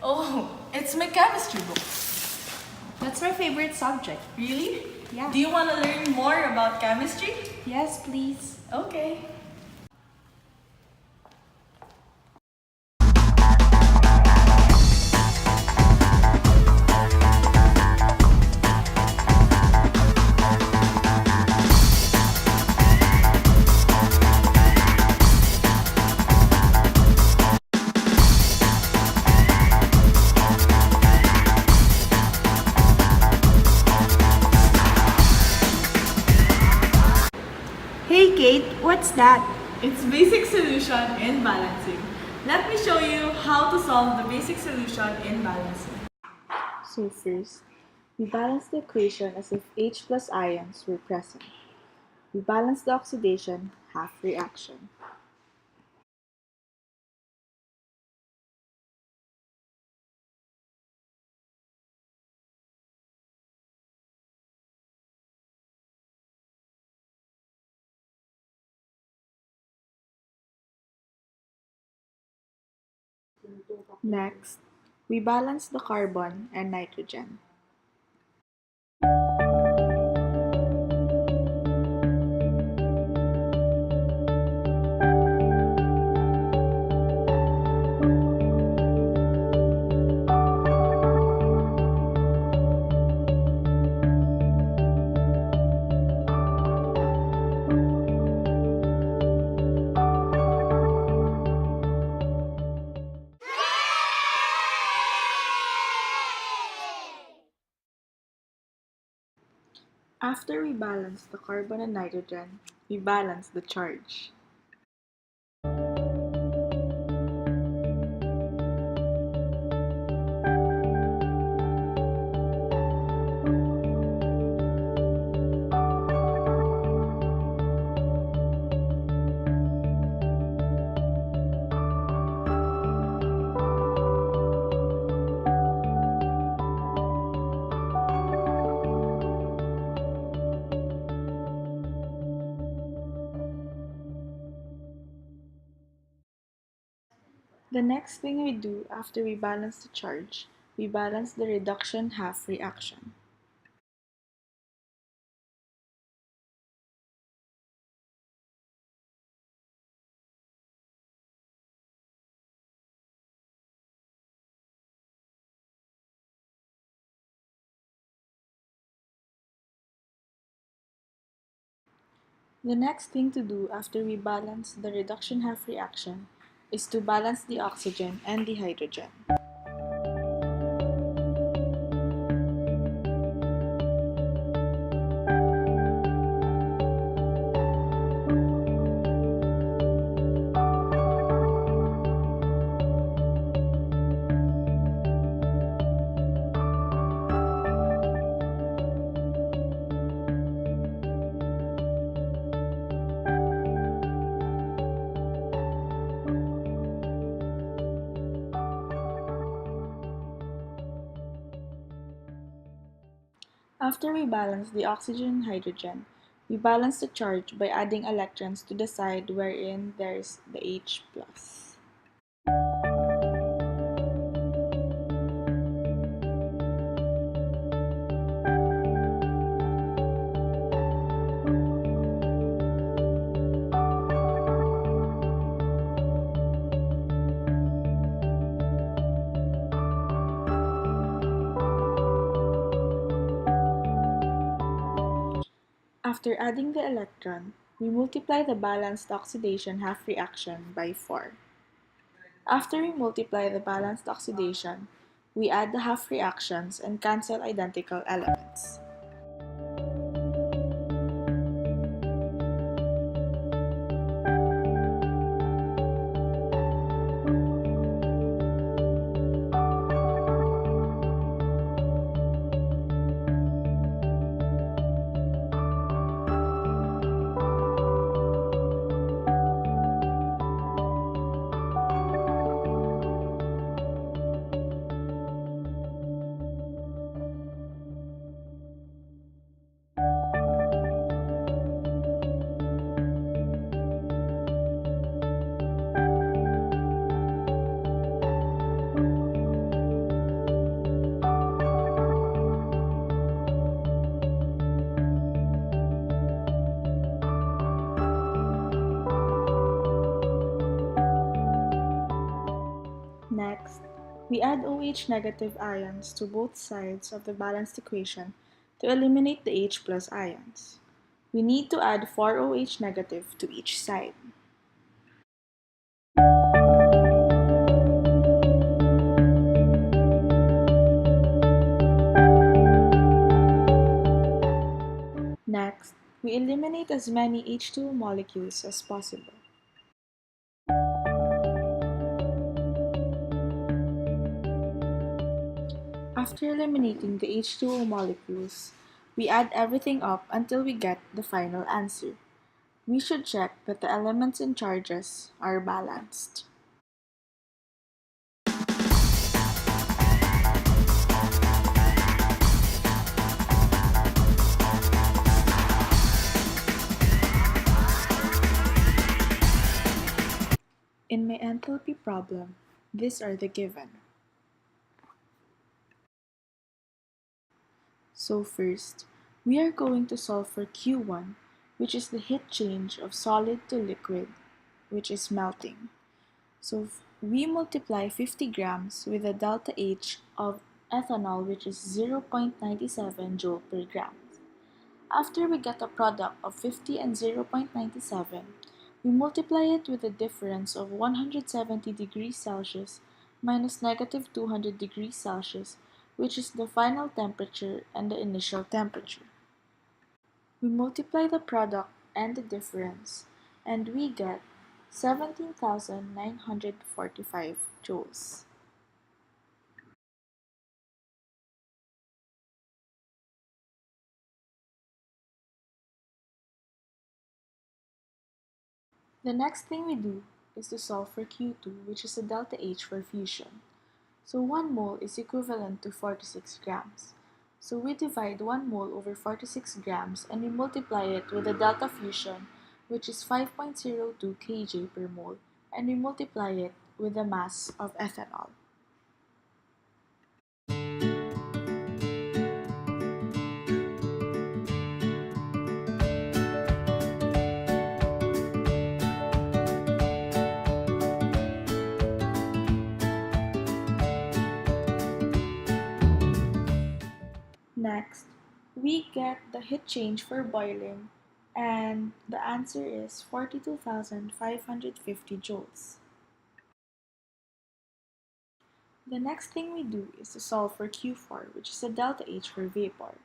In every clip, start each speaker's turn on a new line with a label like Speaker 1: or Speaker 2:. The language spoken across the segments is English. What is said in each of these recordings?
Speaker 1: Oh, it's my chemistry book.
Speaker 2: That's my favorite subject.
Speaker 1: Really?
Speaker 2: Yeah.
Speaker 1: Do you want to learn more about chemistry?
Speaker 2: Yes, please.
Speaker 1: Okay.
Speaker 2: Hey Kate, what's that?
Speaker 1: It's basic solution in balancing. Let me show you how to solve the basic solution in balancing.
Speaker 2: So first, we balance the equation as if H plus ions were present. We balance the oxidation half reaction. Next, we balance the carbon and nitrogen. After we balance the carbon and nitrogen, we balance the charge. The next thing we do after we balance the charge, we balance the reduction half reaction. The next thing to do after we balance the reduction half reaction is to balance the oxygen and the hydrogen. After we balance the oxygen and hydrogen, we balance the charge by adding electrons to the side wherein there's the H+. After adding the electron, we multiply the balanced oxidation half reaction by 4. After we multiply the balanced oxidation, we add the half reactions and cancel identical elements. Next, we add OH negative ions to both sides of the balanced equation to eliminate the H plus ions. We need to add 4 OH negative to each side. Next, we eliminate as many H2O molecules as possible. After eliminating the H2O molecules, we add everything up until we get the final answer. We should check that the elements and charges are balanced. In my enthalpy problem, these are the given. So first, we are going to solve for Q1, which is the heat change of solid to liquid, which is melting. So we multiply 50 grams with a delta H of ethanol, which is 0.97 joule per gram. After we get a product of 50 and 0.97, we multiply it with a difference of 170 degrees Celsius minus negative 200 degrees Celsius, which is the final temperature and the initial temperature. We multiply the product and the difference, and we get 17,945 joules. The next thing we do is to solve for Q2, which is the delta H for fusion. So 1 mole is equivalent to 46 grams. So we divide 1 mole over 46 grams and we multiply it with the delta fusion, which is 5.02 kJ per mole, and we multiply it with the mass of ethanol. Next, we get the heat change for boiling, and the answer is 42,550 joules. The next thing we do is to solve for Q4, which is the delta H for vapor.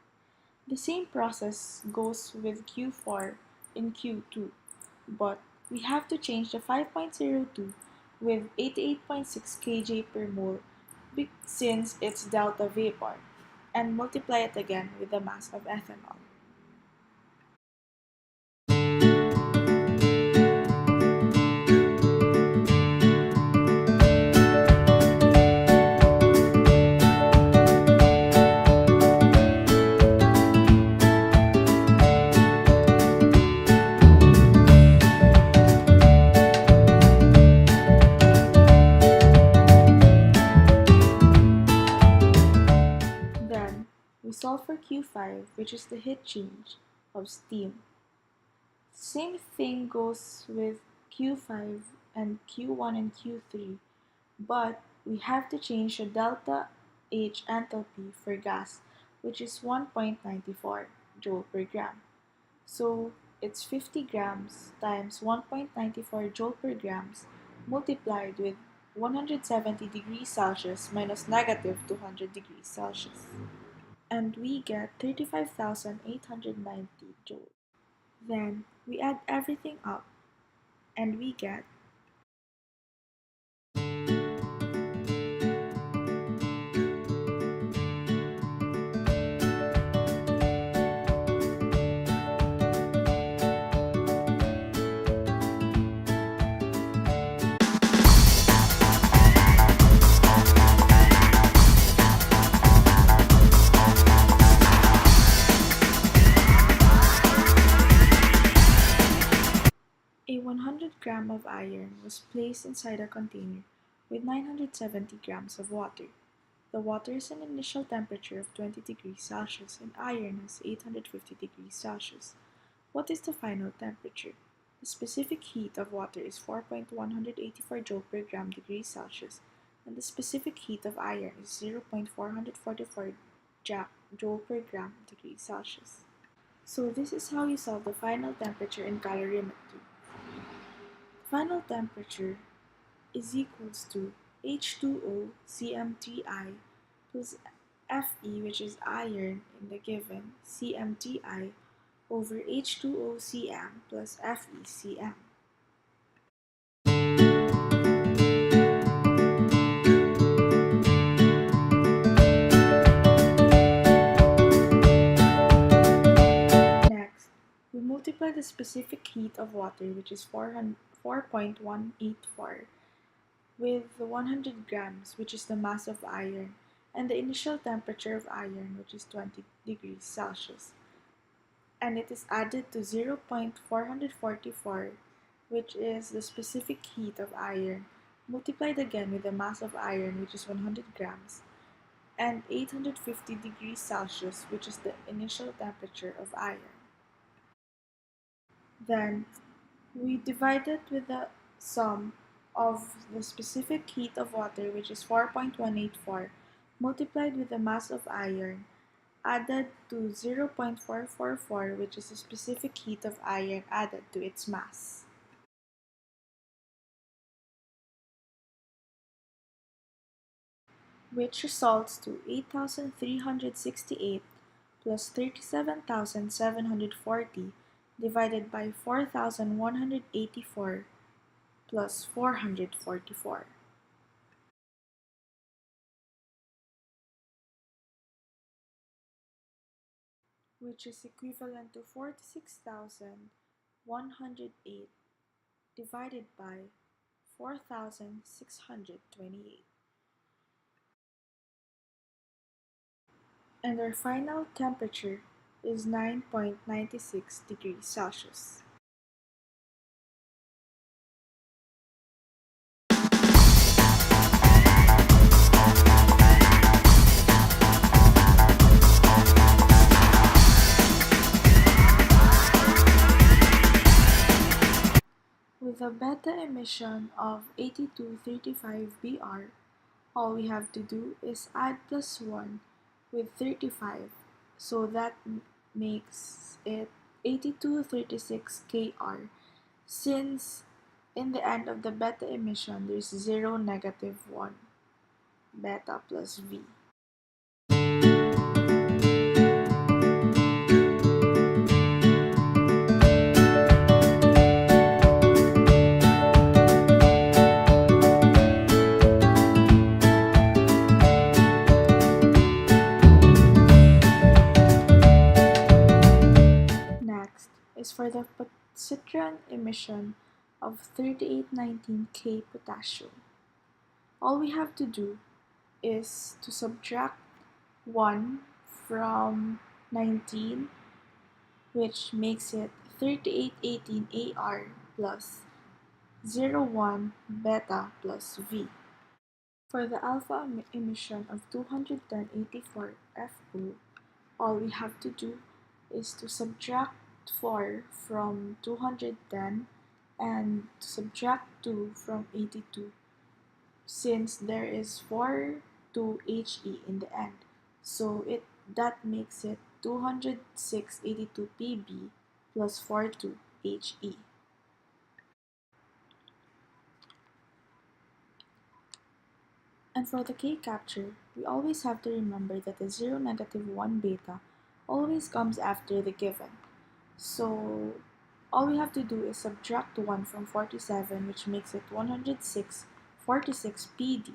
Speaker 2: The same process goes with Q4 in Q2, but we have to change the 5.02 with 88.6 kJ per mole since it's delta vapor, and multiply it again with the mass of ethanol. Then, we solve for Q5, which is the heat change of steam. Same thing goes with Q5 and Q1 and Q3, but we have to change the delta H enthalpy for gas, which is 1.94 joule per gram. So it's 50 grams times 1.94 joule per grams multiplied with 170 degrees Celsius minus negative 200 degrees Celsius. And we get 35,890 joules. Then we add everything up and we get a 100 gram of iron was placed inside a container with 970 grams of water. The water is an initial temperature of 20 degrees Celsius and iron is 850 degrees Celsius. What is the final temperature? The specific heat of water is 4.184 joule per gram degrees Celsius, and the specific heat of iron is 0.444 joule per gram degree Celsius. So this is how you solve the final temperature in calorimetry. Final temperature is equals to H2O CmTi plus Fe, which is iron in the given CmTi, over H2O Cm plus FeCm. Next, we multiply the specific heat of water, which is 4.184, with the 100 grams, which is the mass of iron, and the initial temperature of iron, which is 20 degrees Celsius. And it is added to 0.444, which is the specific heat of iron, multiplied again with the mass of iron, which is 100 grams, and 850 degrees Celsius, which is the initial temperature of iron. Then we divide it with the sum of the specific heat of water, which is 4.184, multiplied with the mass of iron, added to 0.444, which is the specific heat of iron added to its mass. Which results to 8,368 plus 37,740 divided by 4,184 plus 444. Which is equivalent to 46,108 divided by 4,628. And our final temperature is 9.96 degrees Celsius. With a beta emission of 8235 Br, all we have to do is add plus 1 with 35, so that makes it 8236 Kr, since in the end of the beta emission there's 0, negative 1, beta plus V. Next is for the positron emission of 3819 K potassium. All we have to do is to subtract 1 from 19, which makes it 3818 AR plus 01 beta plus V. For the alpha emission of 21084 FO, all we have to do is to subtract 4 from 210 and to subtract 2 from 82, since there is 4 to HE in the end, so that makes it 20682 PB plus 42 HE. And for the K capture, we always have to remember that the 0, negative 1 beta always comes after the given. So all we have to do is subtract 1 from 47, which makes it 106 46 PD.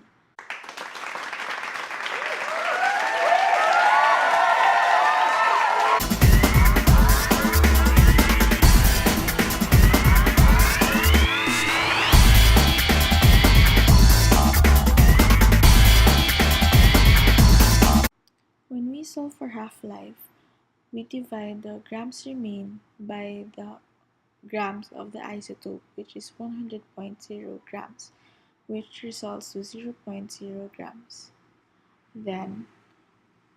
Speaker 2: When we solve for half-life, we divide the grams remain by the grams of the isotope, which is 100.0 grams, which results to 0.0 grams. Then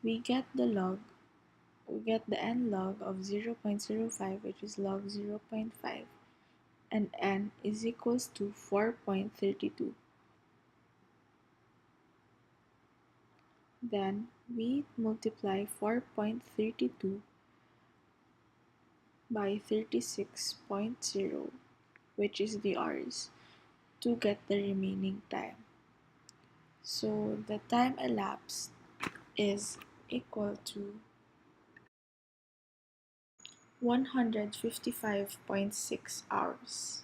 Speaker 2: we get the n log of 0.05, which is log 0.5, and n is equals to 4.32. Then we multiply 4.32 by 36.0, which is the hours, to get the remaining time. So the time elapsed is equal to 155.6 hours.